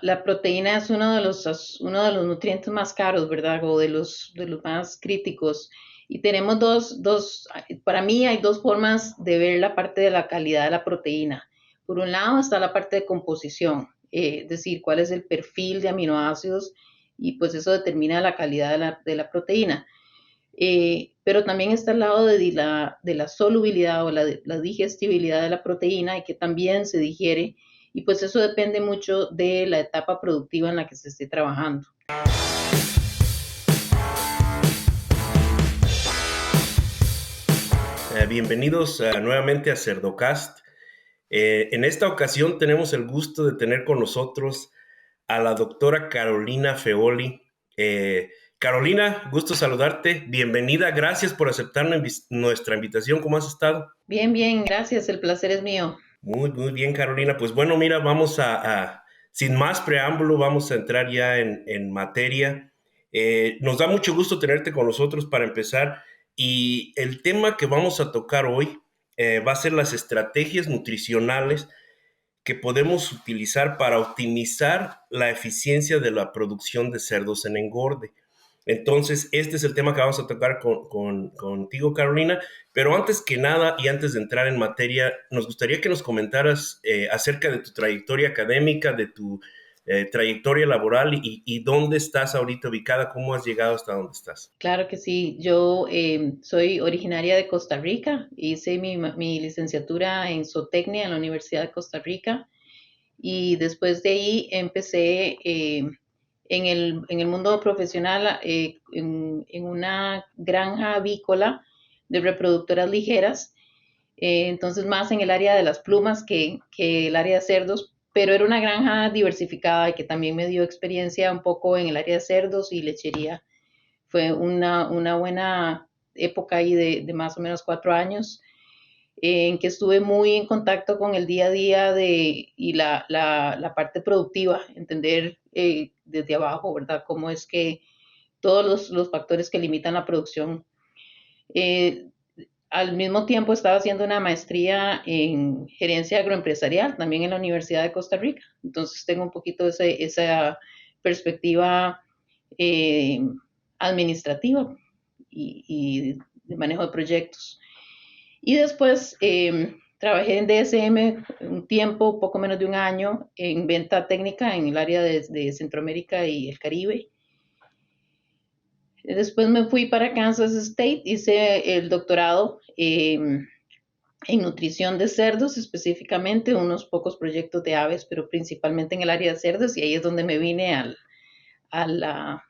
La proteína es uno de los nutrientes más caros, ¿verdad? O de los más críticos. Y tenemos para mí hay dos formas de ver la parte de la calidad de la proteína. Por un lado está la parte de composición, es decir, cuál es el perfil de aminoácidos y pues eso determina la calidad de la proteína. Pero también está el lado de la solubilidad o la digestibilidad de la proteína y que también se digiere y pues eso depende mucho de la etapa productiva en la que se esté trabajando. Bienvenidos nuevamente a Cerdocast. En esta ocasión tenemos el gusto de tener con nosotros a la doctora Carolina Feoli. Carolina, gusto saludarte. Bienvenida, gracias por aceptar nuestra invitación. ¿Cómo has estado? Bien, bien, gracias, el placer es mío. Muy, muy bien, Carolina. Pues bueno, mira, sin más preámbulo, vamos a entrar ya en materia. Nos da mucho gusto tenerte con nosotros para empezar. Y el tema que vamos a tocar hoy va a ser las estrategias nutricionales que podemos utilizar para optimizar la eficiencia de la producción de cerdos en engorde. Entonces, este es el tema que vamos a tocar contigo, Carolina. Pero antes que nada y antes de entrar en materia, nos gustaría que nos comentaras acerca de tu trayectoria académica, de tu trayectoria laboral y dónde estás ahorita ubicada, cómo has llegado hasta donde estás. Claro que sí, yo soy originaria de Costa Rica, hice mi licenciatura en zootecnia en la Universidad de Costa Rica y después de ahí empecé en el mundo profesional en una granja avícola de reproductoras ligeras, entonces más en el área de las plumas que el área de cerdos, pero era una granja diversificada y que también me dio experiencia un poco en el área de cerdos y lechería. Fue una buena época ahí de más o menos 4 años en que estuve muy en contacto con el día a día y la parte productiva, entender desde abajo, ¿verdad? Cómo es que todos los factores que limitan la producción. Eh, Al mismo tiempo estaba haciendo una maestría en gerencia agroempresarial, también en la Universidad de Costa Rica. Entonces tengo un poquito esa perspectiva eh, administrativa y de manejo de proyectos. Y después trabajé en DSM un tiempo, poco menos de un año, en venta técnica en el área de Centroamérica y el Caribe. Después me fui para Kansas State, hice el doctorado en nutrición de cerdos, específicamente unos pocos proyectos de aves, pero principalmente en el área de cerdos, y ahí es donde me vine a, la,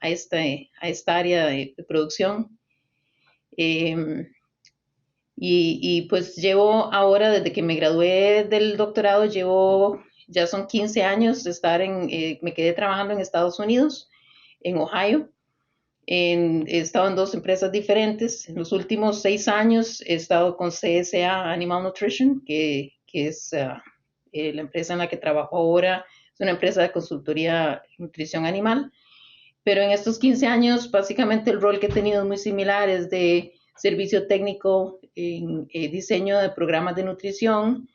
a esta área de producción. Eh, pues llevo ahora, desde que me gradué del doctorado, ya son 15 años de me quedé trabajando en Estados Unidos, en Ohio. He estado en dos empresas diferentes. En los últimos 6 años he estado con CSA Animal Nutrition, que es la empresa en la que trabajo ahora. Es una empresa de consultoría en nutrición animal. Pero en estos 15 años, básicamente el rol que he tenido es muy similar, es de servicio técnico en diseño de programas de nutrición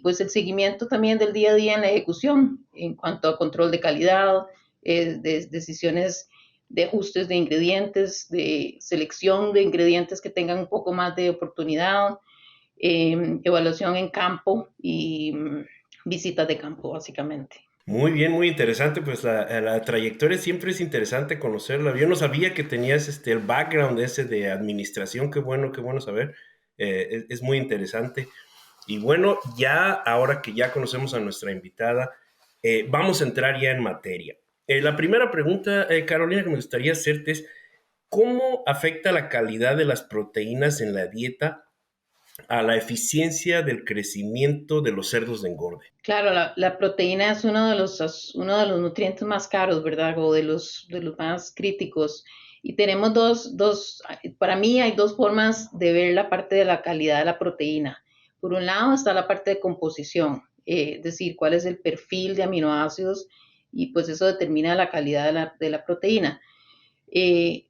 pues el seguimiento también del día a día en la ejecución en cuanto a control de calidad, de decisiones de ajustes de ingredientes, de selección de ingredientes que tengan un poco más de oportunidad, evaluación en campo y visitas de campo, básicamente. Muy bien, muy interesante. Pues la trayectoria siempre es interesante conocerla. Yo no sabía que tenías el background ese de administración. Qué bueno saber. Es muy interesante. Y bueno, ya ahora que ya conocemos a nuestra invitada, vamos a entrar ya en materia. La primera pregunta, Carolina, que me gustaría hacerte es, ¿cómo afecta la calidad de las proteínas en la dieta a la eficiencia del crecimiento de los cerdos de engorde? Claro, la proteína es uno de los nutrientes más caros, ¿verdad? O de los más críticos. Y tenemos para mí hay dos formas de ver la parte de la calidad de la proteína. Por un lado está la parte de composición, es decir, cuál es el perfil de aminoácidos y pues eso determina la calidad de la proteína.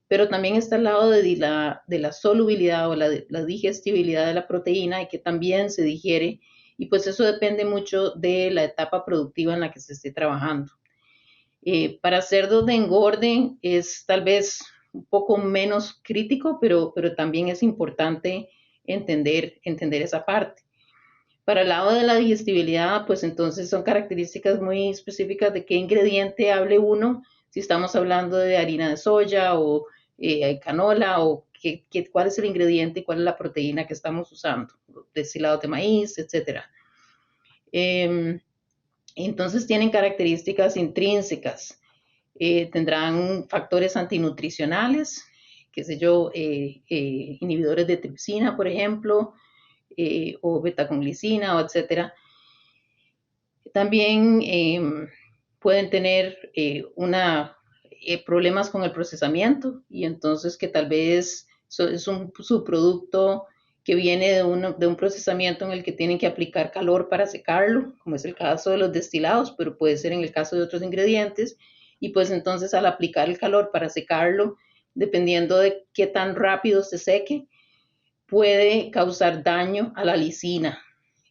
Pero también está el lado de la solubilidad o la digestibilidad de la proteína y que también se digiere y pues eso depende mucho de la etapa productiva en la que se esté trabajando. Para cerdos de engorde es tal vez un poco menos crítico, pero también es importante entender esa parte. Para el lado de la digestibilidad, pues entonces son características muy específicas de qué ingrediente hable uno, si estamos hablando de harina de soya o canola o cuál es el ingrediente y cuál es la proteína que estamos usando, destilados de maíz, etcétera. Entonces tienen características intrínsecas, tendrán factores antinutricionales, qué sé yo, inhibidores de tripsina, por ejemplo, o betaconglicina, o etcétera. También pueden tener problemas con el procesamiento y entonces que tal vez es un subproducto que viene de un procesamiento en el que tienen que aplicar calor para secarlo, como es el caso de los destilados, pero puede ser en el caso de otros ingredientes. Y pues entonces al aplicar el calor para secarlo, dependiendo de qué tan rápido se seque, puede causar daño a la lisina.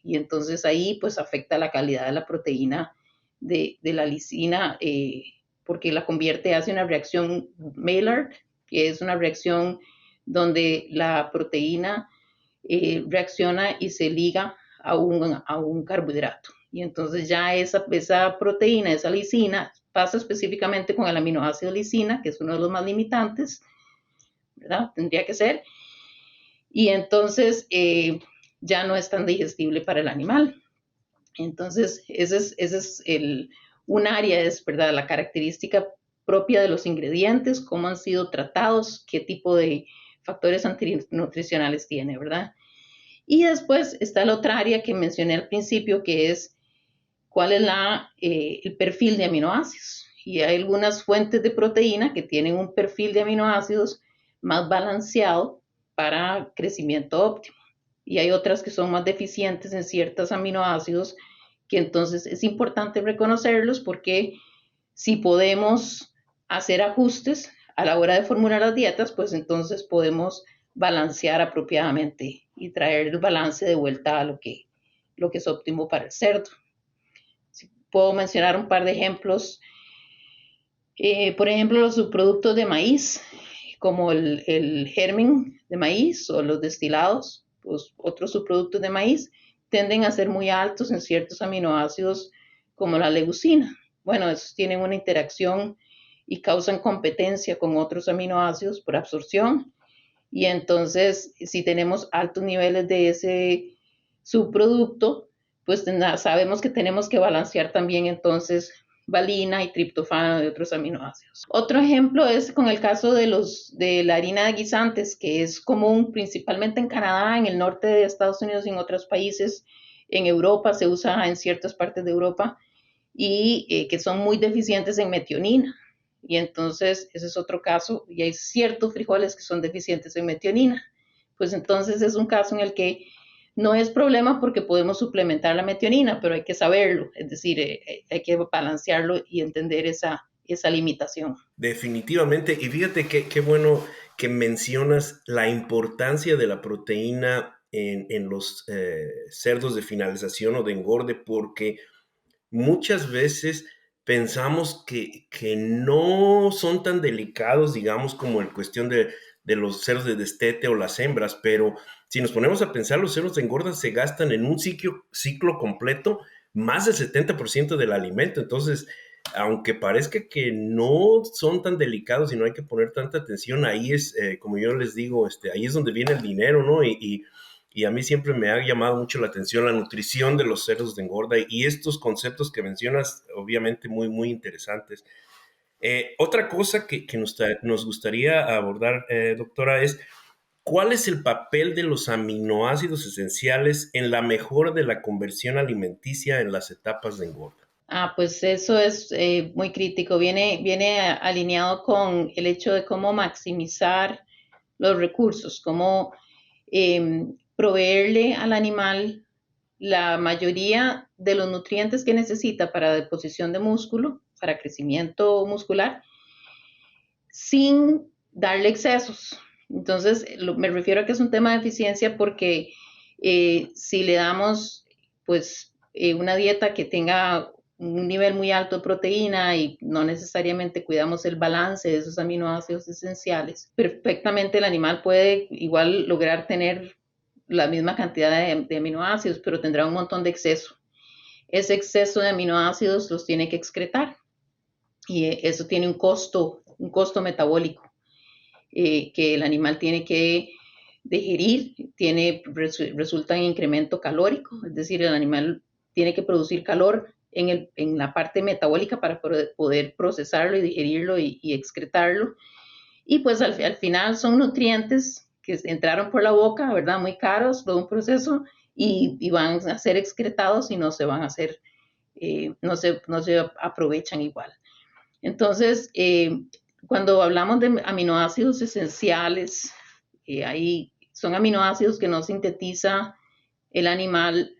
Y entonces ahí pues afecta la calidad de la proteína de la lisina, porque la convierte, hace una reacción Maillard, que es una reacción donde la proteína reacciona y se liga a un carbohidrato. Y entonces ya esa proteína, esa lisina, pasa específicamente con el aminoácido lisina, que es uno de los más limitantes, ¿verdad? Tendría que ser. Y entonces ya no es tan digestible para el animal. Entonces, ese es un área, es verdad, la característica propia de los ingredientes, cómo han sido tratados, qué tipo de factores antinutricionales tiene, ¿verdad? Y después está la otra área que mencioné al principio, que es cuál es el perfil de aminoácidos. Y hay algunas fuentes de proteína que tienen un perfil de aminoácidos más balanceado para crecimiento óptimo. Y hay otras que son más deficientes en ciertos aminoácidos, que entonces es importante reconocerlos porque si podemos hacer ajustes a la hora de formular las dietas, pues entonces podemos balancear apropiadamente y traer el balance de vuelta a lo que es óptimo para el cerdo. Si puedo mencionar un par de ejemplos. Por ejemplo, los subproductos de maíz, como el germen de maíz o los destilados, pues otros subproductos de maíz, tienden a ser muy altos en ciertos aminoácidos como la leucina. Bueno, esos tienen una interacción y causan competencia con otros aminoácidos por absorción. Y entonces, si tenemos altos niveles de ese subproducto, pues sabemos que tenemos que balancear también entonces valina y triptofano de otros aminoácidos. Otro ejemplo es con el caso de la harina de guisantes, que es común principalmente en Canadá, en el norte de Estados Unidos y en otros países. En Europa se usa en ciertas partes de Europa y que son muy deficientes en metionina. Y entonces ese es otro caso, y hay ciertos frijoles que son deficientes en metionina. Pues entonces es un caso en el que no es problema porque podemos suplementar la metionina, pero hay que saberlo, es decir, hay que balancearlo y entender esa limitación. Definitivamente, y fíjate qué bueno que mencionas la importancia de la proteína en los cerdos de finalización o de engorde, porque muchas veces pensamos que no son tan delicados, digamos, como en cuestión de los cerdos de destete o las hembras, pero si nos ponemos a pensar, los cerdos de engorda se gastan en un ciclo completo más del 70% del alimento. Entonces, aunque parezca que no son tan delicados y no hay que poner tanta atención, ahí es, como yo les digo, ahí es donde viene el dinero, ¿no? Y a mí siempre me ha llamado mucho la atención la nutrición de los cerdos de engorda y estos conceptos que mencionas, obviamente muy, muy interesantes. Otra cosa que nos gustaría abordar, doctora, es ¿cuál es el papel de los aminoácidos esenciales en la mejora de la conversión alimenticia en las etapas de engorda? Pues eso es muy crítico. Viene alineado con el hecho de cómo maximizar los recursos, cómo proveerle al animal la mayoría de los nutrientes que necesita para deposición de músculo, para crecimiento muscular, sin darle excesos. Entonces, me refiero a que es un tema de eficiencia porque si le damos pues una dieta que tenga un nivel muy alto de proteína y no necesariamente cuidamos el balance de esos aminoácidos esenciales, perfectamente el animal puede igual lograr tener la misma cantidad de aminoácidos, pero tendrá un montón de exceso. Ese exceso de aminoácidos los tiene que excretar y eso tiene un costo metabólico que el animal tiene que digerir, resulta en incremento calórico, es decir, el animal tiene que producir calor en la parte metabólica para poder procesarlo y digerirlo y excretarlo. Y pues al final son nutrientes que entraron por la boca, ¿verdad? Muy caros, todo un proceso, y van a ser excretados y no se van a hacer, no se aprovechan igual. Entonces, cuando hablamos de aminoácidos esenciales, son aminoácidos que no sintetiza el animal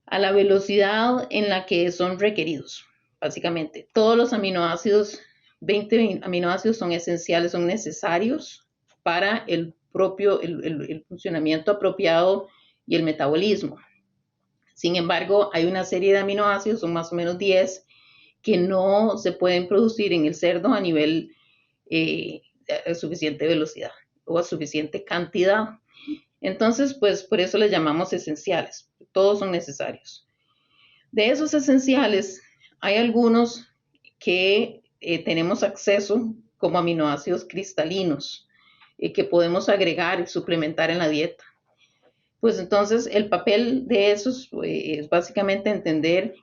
a la velocidad en la que son requeridos, básicamente. Todos los aminoácidos, 20 aminoácidos son esenciales, son necesarios para el funcionamiento apropiado y el metabolismo. Sin embargo, hay una serie de aminoácidos, son más o menos 10, que no se pueden producir en el cerdo a nivel a suficiente velocidad o a suficiente cantidad. Entonces, pues por eso les llamamos esenciales. Todos son necesarios. De esos esenciales, hay algunos que tenemos acceso como aminoácidos cristalinos que podemos agregar y suplementar en la dieta. Pues entonces el papel de esos es básicamente entender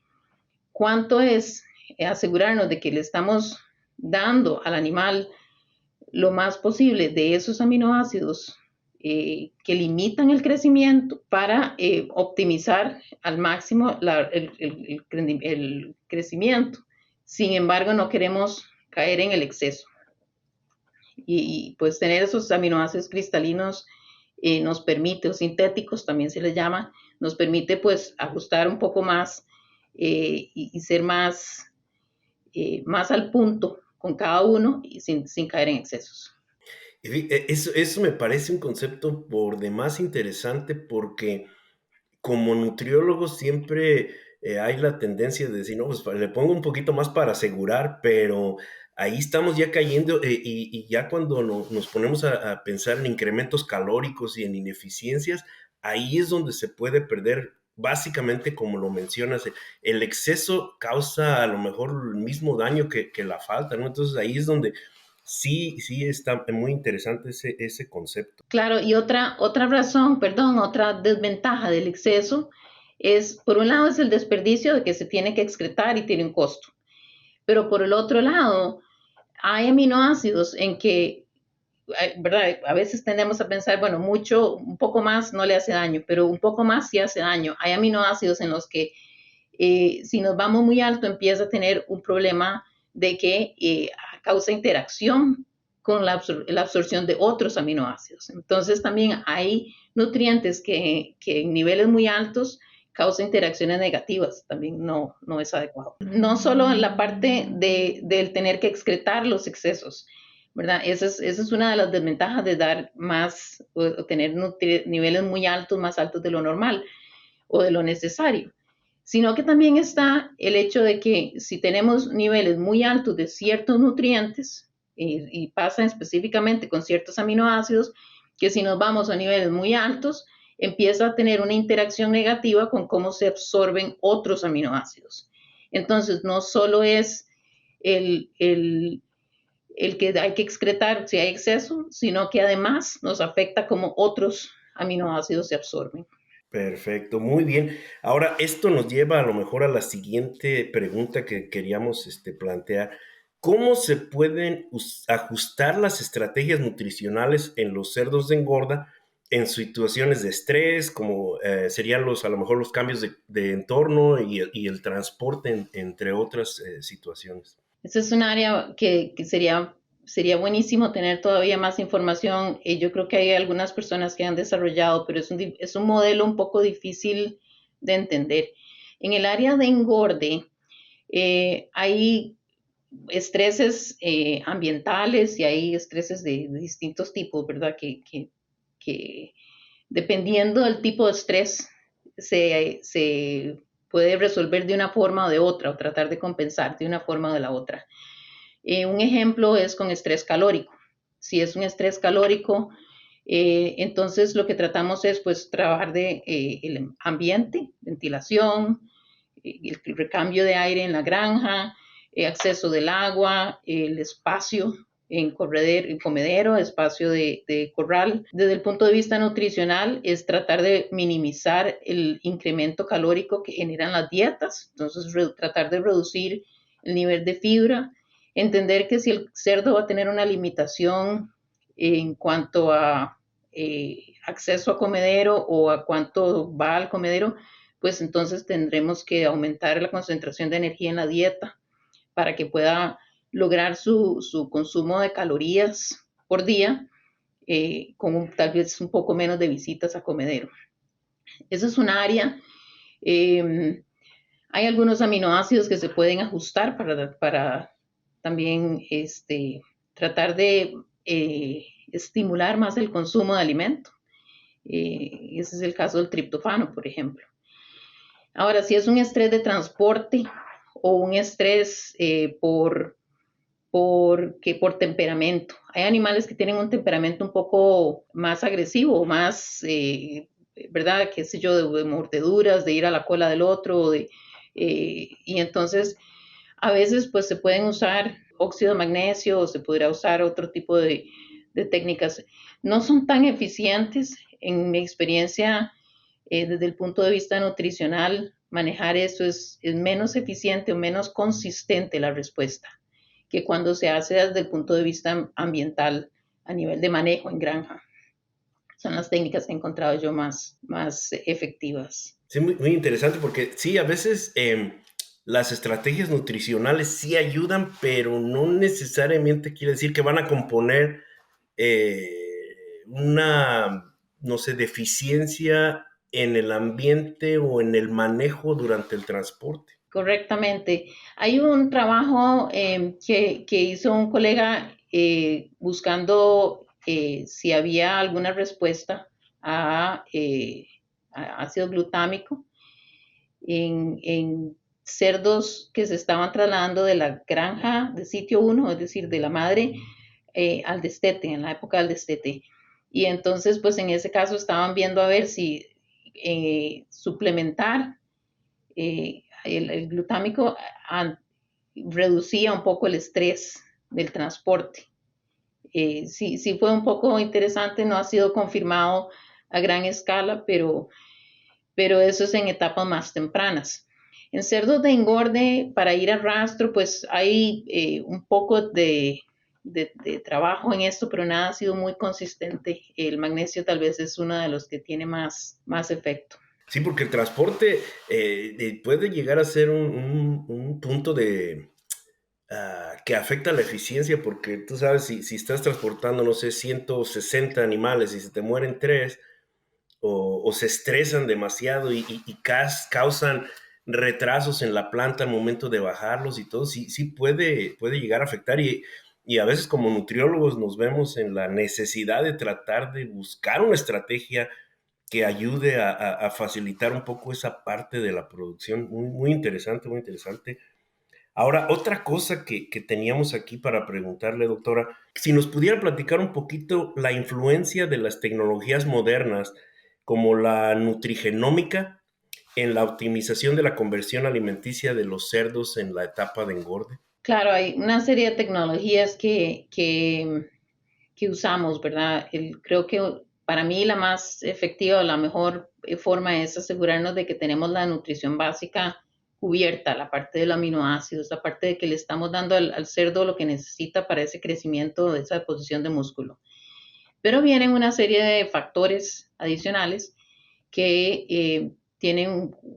cuánto es asegurarnos de que le estamos dando al animal lo más posible de esos aminoácidos que limitan el crecimiento para optimizar al máximo el crecimiento. Sin embargo, no queremos caer en el exceso. Y pues tener esos aminoácidos cristalinos nos permite, o sintéticos también se les llama, nos permite pues ajustar un poco más y ser más al punto con cada uno y sin caer en excesos. Eso me parece un concepto por demás interesante porque como nutriólogo siempre hay la tendencia de decir, no, pues le pongo un poquito más para asegurar, pero ahí estamos ya cayendo y ya cuando nos ponemos a pensar en incrementos calóricos y en ineficiencias, ahí es donde se puede perder. Básicamente, como lo mencionas, el exceso causa a lo mejor el mismo daño que la falta, ¿no? Entonces ahí es donde sí está muy interesante ese concepto. Claro, y otra razón, perdón, otra desventaja del exceso es, por un lado, es el desperdicio de que se tiene que excretar y tiene un costo. Pero por el otro lado, hay aminoácidos en que, ¿verdad? A veces tendemos a pensar, bueno, un poco más no le hace daño, pero un poco más sí hace daño. Hay aminoácidos en los que si nos vamos muy alto empieza a tener un problema de que causa interacción con la absorción de otros aminoácidos. Entonces también hay nutrientes que en niveles muy altos causa interacciones negativas, también no es adecuado. No solo en la parte del tener que excretar los excesos, ¿verdad? Esa es una de las desventajas de dar más o tener niveles muy altos, más altos de lo normal o de lo necesario, sino que también está el hecho de que si tenemos niveles muy altos de ciertos nutrientes, y pasa específicamente con ciertos aminoácidos, que si nos vamos a niveles muy altos, empieza a tener una interacción negativa con cómo se absorben otros aminoácidos. Entonces, no solo es el que hay que excretar si hay exceso, sino que además nos afecta cómo otros aminoácidos se absorben. Perfecto, muy bien. Ahora, esto nos lleva a lo mejor a la siguiente pregunta que queríamos plantear. ¿Cómo se pueden ajustar las estrategias nutricionales en los cerdos de engorda en situaciones de estrés, como serían a lo mejor los cambios de entorno y el transporte, entre otras situaciones? Ese es un área que sería buenísimo tener todavía más información. Yo creo que hay algunas personas que han desarrollado, pero es un modelo un poco difícil de entender. En el área de engorde, hay estreses ambientales y hay estreses de distintos tipos, ¿verdad? Que dependiendo del tipo de estrés, se puede resolver de una forma o de otra, o tratar de compensar de una forma o de la otra. Un ejemplo es con estrés calórico. Si es un estrés calórico, entonces lo que tratamos es pues trabajar de el ambiente, ventilación, el recambio de aire en la granja, acceso del agua, el espacio en comedero, espacio de corral. Desde el punto de vista nutricional es tratar de minimizar el incremento calórico que generan las dietas, entonces tratar de reducir el nivel de fibra, entender que si el cerdo va a tener una limitación en cuanto a acceso a comedero o a cuánto va al comedero, pues entonces tendremos que aumentar la concentración de energía en la dieta para que pueda lograr su consumo de calorías por día con tal vez un poco menos de visitas a comedero. Esa es un área. Hay algunos aminoácidos que se pueden ajustar para también tratar de estimular más el consumo de alimento. Ese es el caso del triptofano, por ejemplo. Ahora, si es un estrés de transporte o un estrés por temperamento. Hay animales que tienen un temperamento un poco más agresivo, más, ¿verdad? Qué sé yo, de mordeduras, de ir a la cola del otro, y entonces a veces pues se pueden usar óxido de magnesio o se podría usar otro tipo de técnicas. No son tan eficientes en mi experiencia desde el punto de vista nutricional. Manejar eso es menos eficiente o menos consistente la respuesta que cuando se hace desde el punto de vista ambiental a nivel de manejo en granja. Son las técnicas que he encontrado yo más efectivas. Sí, muy interesante porque sí, a veces las estrategias nutricionales sí ayudan, pero no necesariamente quiere decir que van a componer una, no sé, deficiencia en el ambiente o en el manejo durante el transporte. Correctamente. Hay un trabajo que hizo un colega buscando si había alguna respuesta a ácido glutámico en cerdos que se estaban trasladando de la granja de sitio 1, es decir, de la madre al destete, en la época del destete. Y entonces, pues en ese caso estaban viendo a ver si suplementar el glutámico reducía un poco el estrés del transporte. Sí, sí fue un poco interesante, no ha sido confirmado a gran escala, pero eso es en etapas más tempranas. En cerdos de engorde, para ir a rastro, pues hay un poco de trabajo en esto, pero nada ha sido muy consistente. El magnesio tal vez es uno de los que tiene más efecto. Sí, porque el transporte puede llegar a ser un punto de que afecta la eficiencia, porque tú sabes, si estás transportando, no sé, 160 animales y se te mueren 3, o se estresan demasiado y causan retrasos en la planta al momento de bajarlos y todo, sí, sí puede llegar a afectar y a veces como nutriólogos nos vemos en la necesidad de tratar de buscar una estrategia que ayude a facilitar un poco esa parte de la producción. Muy, muy interesante, muy interesante. Ahora, otra cosa que teníamos aquí para preguntarle, doctora, si nos pudiera platicar un poquito la influencia de las tecnologías modernas como la nutrigenómica en la optimización de la conversión alimenticia de los cerdos en la etapa de engorde. Claro, hay una serie de tecnologías que usamos, ¿verdad? Creo que para mí la más efectiva o la mejor forma es asegurarnos de que tenemos la nutrición básica cubierta, la parte de los aminoácidos, la parte de que le estamos dando al cerdo lo que necesita para ese crecimiento, de esa deposición de músculo. Pero vienen una serie de factores adicionales que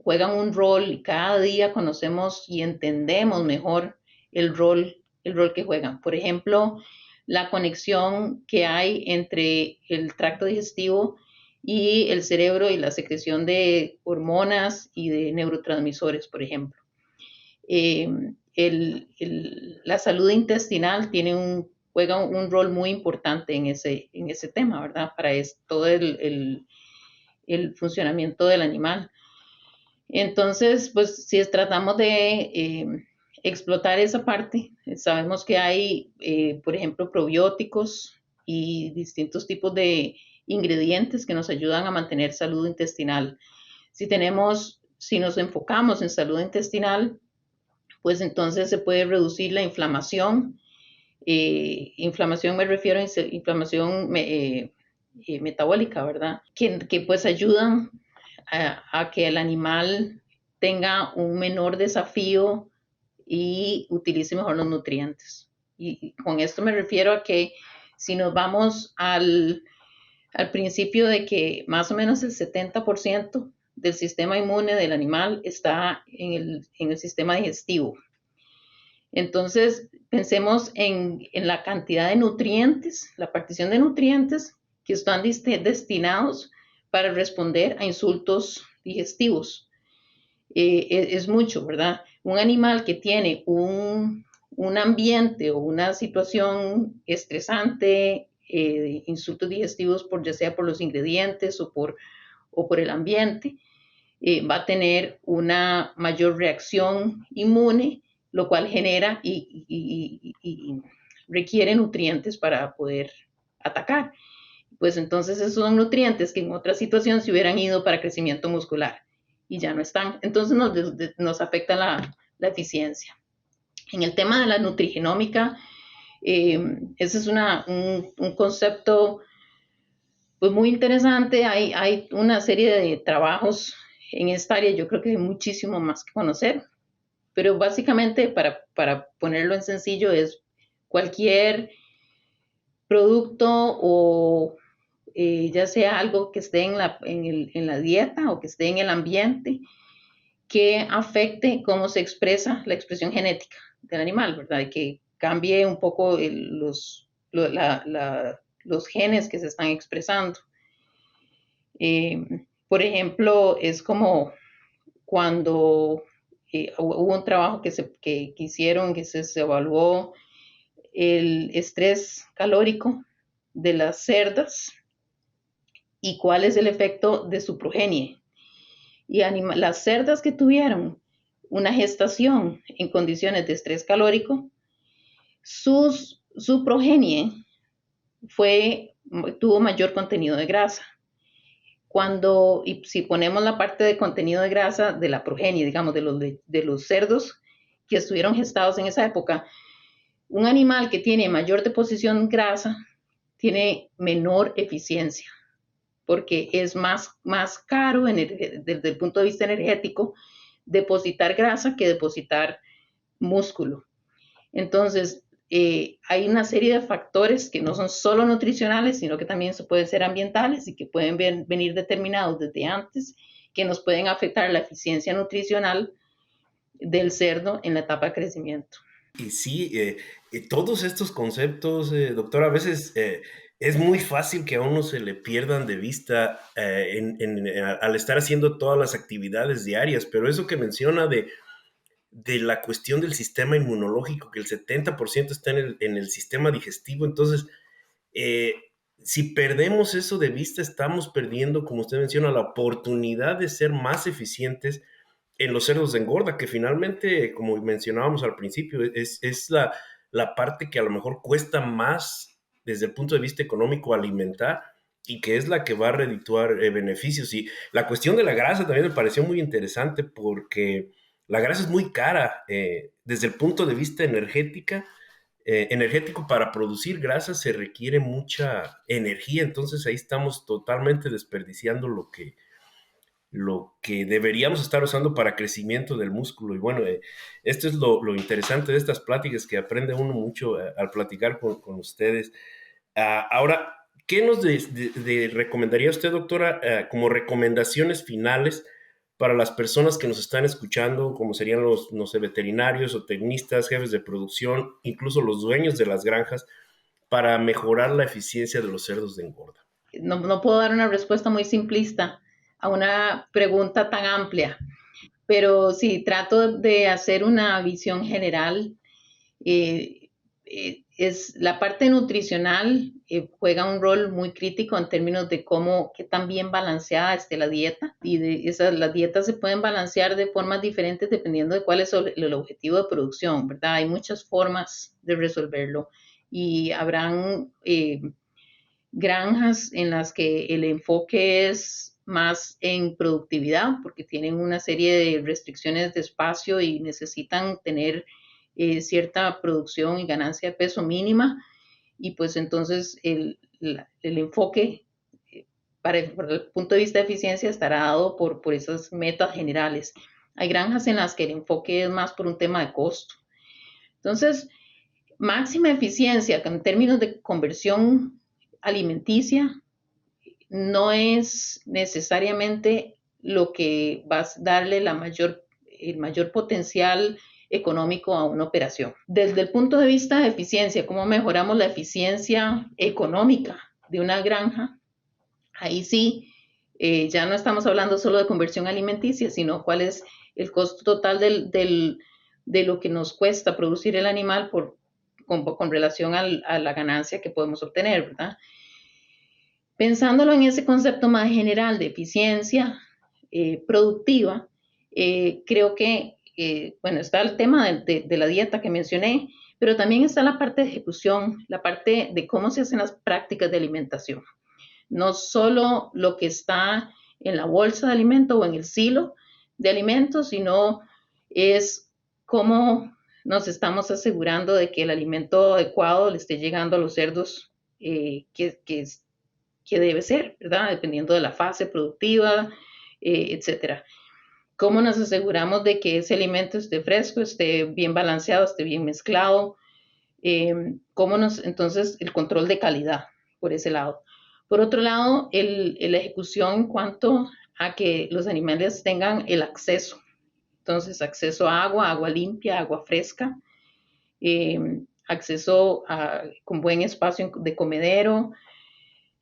juegan un rol y cada día conocemos y entendemos mejor el rol que juegan. Por ejemplo, la conexión que hay entre el tracto digestivo y el cerebro y la secreción de hormonas y de neurotransmisores, por ejemplo. Eh, la salud intestinal juega un rol muy importante en ese tema, ¿verdad? Para todo el funcionamiento del animal. Entonces, pues si tratamos de explotar esa parte, sabemos que hay, por ejemplo, probióticos y distintos tipos de ingredientes que nos ayudan a mantener salud intestinal. Si nos enfocamos en salud intestinal, pues entonces se puede reducir la inflamación. Inflamación me refiero a inflamación metabólica, ¿verdad? Que pues ayudan a que el animal tenga un menor desafío y utilice mejor los nutrientes. Y con esto me refiero a que si nos vamos al principio de que más o menos el 70% del sistema inmune del animal está en el sistema digestivo. Entonces, pensemos en la cantidad de nutrientes, la partición de nutrientes que están destinados para responder a insultos digestivos. Es mucho, ¿verdad? Un animal que tiene un ambiente o una situación estresante, insultos digestivos, ya sea por los ingredientes o por el ambiente, va a tener una mayor reacción inmune, lo cual genera y requiere nutrientes para poder atacar. Pues entonces esos son nutrientes que en otra situación se hubieran ido para crecimiento muscular y ya no están. Entonces nos afecta la eficiencia. En el tema de la nutrigenómica, ese es un concepto pues muy interesante. Hay una serie de trabajos en esta área, yo creo que hay muchísimo más que conocer, pero básicamente para ponerlo en sencillo es cualquier producto o ya sea algo que esté en la dieta o que esté en el ambiente que afecte cómo se expresa la expresión genética del animal, ¿verdad? Y que cambie un poco los genes que se están expresando. Por ejemplo, es como cuando hubo un trabajo que hicieron, que se evaluó el estrés calórico de las cerdas y cuál es el efecto de su progenie. Y las cerdas que tuvieron una gestación en condiciones de estrés calórico, su progenie tuvo mayor contenido de grasa. Y si ponemos la parte de contenido de grasa de la progenie, digamos, de los cerdos que estuvieron gestados en esa época, un animal que tiene mayor deposición grasa tiene menor eficiencia, porque es más caro desde el punto de vista energético depositar grasa que depositar músculo. Entonces, hay una serie de factores que no son solo nutricionales, sino que también pueden ser ambientales y que pueden venir determinados desde antes, que nos pueden afectar la eficiencia nutricional del cerdo en la etapa de crecimiento. Y sí, todos estos conceptos, doctora, a veces es muy fácil que a uno se le pierdan de vista al estar haciendo todas las actividades diarias, pero eso que menciona de la cuestión del sistema inmunológico, que el 70% está en el sistema digestivo, entonces, eh, si perdemos eso de vista, estamos perdiendo, como usted menciona, la oportunidad de ser más eficientes en los cerdos de engorda, que finalmente, como mencionábamos al principio, es la parte que a lo mejor cuesta más desde el punto de vista económico alimentar y que es la que va a redituar beneficios. Y la cuestión de la grasa también me pareció muy interesante porque la grasa es muy cara desde el punto de vista energético. Para producir grasa se requiere mucha energía, entonces ahí estamos totalmente desperdiciando lo que deberíamos estar usando para crecimiento del músculo. Y bueno, esto es lo interesante de estas pláticas, que aprende uno mucho al platicar con ustedes. Ahora, ¿qué nos recomendaría usted, doctora, como recomendaciones finales para las personas que nos están escuchando, como serían los, no sé, veterinarios o tecnistas, jefes de producción, incluso los dueños de las granjas, para mejorar la eficiencia de los cerdos de engorda? No puedo dar una respuesta muy simplista a una pregunta tan amplia, pero sí trato de hacer una visión general. es la parte nutricional juega un rol muy crítico en términos de cómo, qué tan bien balanceada esté la dieta. Y las dietas se pueden balancear de formas diferentes dependiendo de cuál es el objetivo de producción, ¿verdad? Hay muchas formas de resolverlo y habrán granjas en las que el enfoque es más en productividad porque tienen una serie de restricciones de espacio y necesitan tener cierta producción y ganancia de peso mínima y pues entonces el enfoque para el punto de vista de eficiencia estará dado por esas metas generales. Hay granjas en las que el enfoque es más por un tema de costo. Entonces, máxima eficiencia en términos de conversión alimenticia no es necesariamente lo que va a darle el mayor potencial económico a una operación. Desde el punto de vista de eficiencia, ¿cómo mejoramos la eficiencia económica de una granja? Ahí sí, ya no estamos hablando solo de conversión alimenticia, sino cuál es el costo total de lo que nos cuesta producir el animal con relación a la ganancia que podemos obtener, ¿verdad? Pensándolo en ese concepto más general de eficiencia productiva, creo que, bueno, está el tema de la dieta que mencioné, pero también está la parte de ejecución, la parte de cómo se hacen las prácticas de alimentación. No solo lo que está en la bolsa de alimento o en el silo de alimentos, sino es cómo nos estamos asegurando de que el alimento adecuado le esté llegando a los cerdos que debe ser, ¿verdad? Dependiendo de la fase productiva, etcétera. ¿Cómo nos aseguramos de que ese alimento esté fresco, esté bien balanceado, esté bien mezclado? Entonces, el control de calidad por ese lado. Por otro lado, la ejecución en cuanto a que los animales tengan el acceso. Entonces, acceso a agua, agua limpia, agua fresca, acceso con buen espacio de comedero,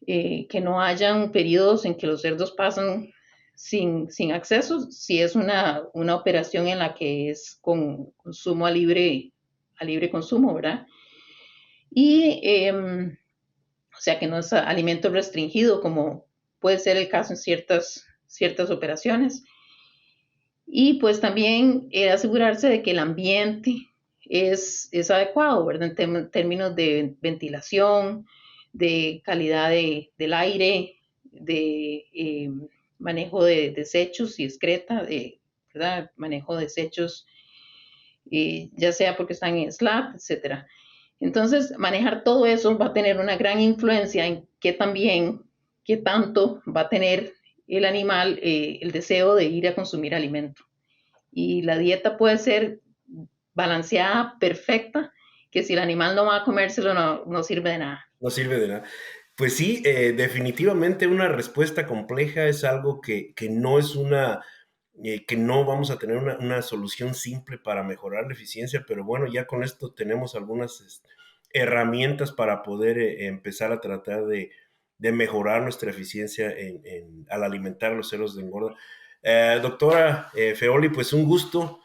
que no hayan periodos en que los cerdos pasan sin acceso, si es una operación en la que es con consumo a libre consumo, ¿verdad? Y, o sea, que no es alimento restringido, como puede ser el caso en ciertas operaciones. Y pues también asegurarse de que el ambiente es adecuado, ¿verdad? En términos de ventilación, de calidad del aire, de manejo de desechos y excreta, ¿verdad? Manejo de desechos, ya sea porque están en SLAP, etcétera. Entonces, manejar todo eso va a tener una gran influencia en qué tanto va a tener el animal el deseo de ir a consumir alimento. Y la dieta puede ser balanceada, perfecta, que si el animal no va a comérselo no sirve de nada. No sirve de nada. Pues sí, definitivamente una respuesta compleja es algo que no es que no vamos a tener una solución simple para mejorar la eficiencia, pero bueno, ya con esto tenemos algunas herramientas para poder empezar a tratar de mejorar nuestra eficiencia al alimentar a los cerdos de engorda. Doctora Feoli, pues un gusto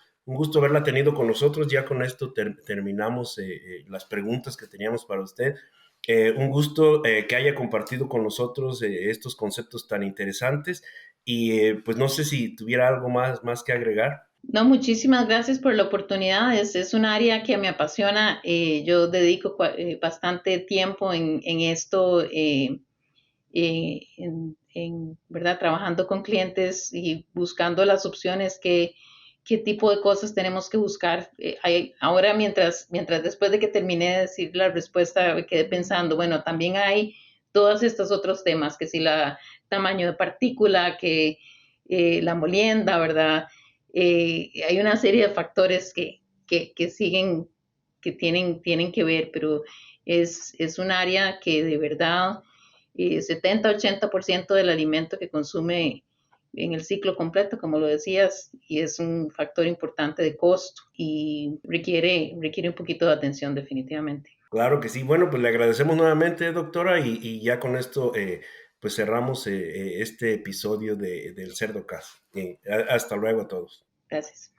haberla tenido con nosotros. Ya con esto terminamos las preguntas que teníamos para usted. Un gusto que haya compartido con nosotros estos conceptos tan interesantes y pues no sé si tuviera algo más que agregar. No, muchísimas gracias por la oportunidad. Es un área que me apasiona. Yo dedico bastante tiempo en esto, ¿verdad? Trabajando con clientes y buscando las opciones qué tipo de cosas tenemos que buscar. Ahora, mientras después de que terminé de decir la respuesta, me quedé pensando, bueno, también hay todos estos otros temas, que si la tamaño de partícula, que la molienda, ¿verdad? Hay una serie de factores que siguen, que tienen que ver, pero es un área que de verdad 70-80% del alimento que consume en el ciclo completo, como lo decías, y es un factor importante de costo y requiere un poquito de atención definitivamente. Claro que sí. Bueno, pues le agradecemos nuevamente, doctora, y ya con esto pues cerramos este episodio del Cerdo Cast. Hasta luego a todos. Gracias.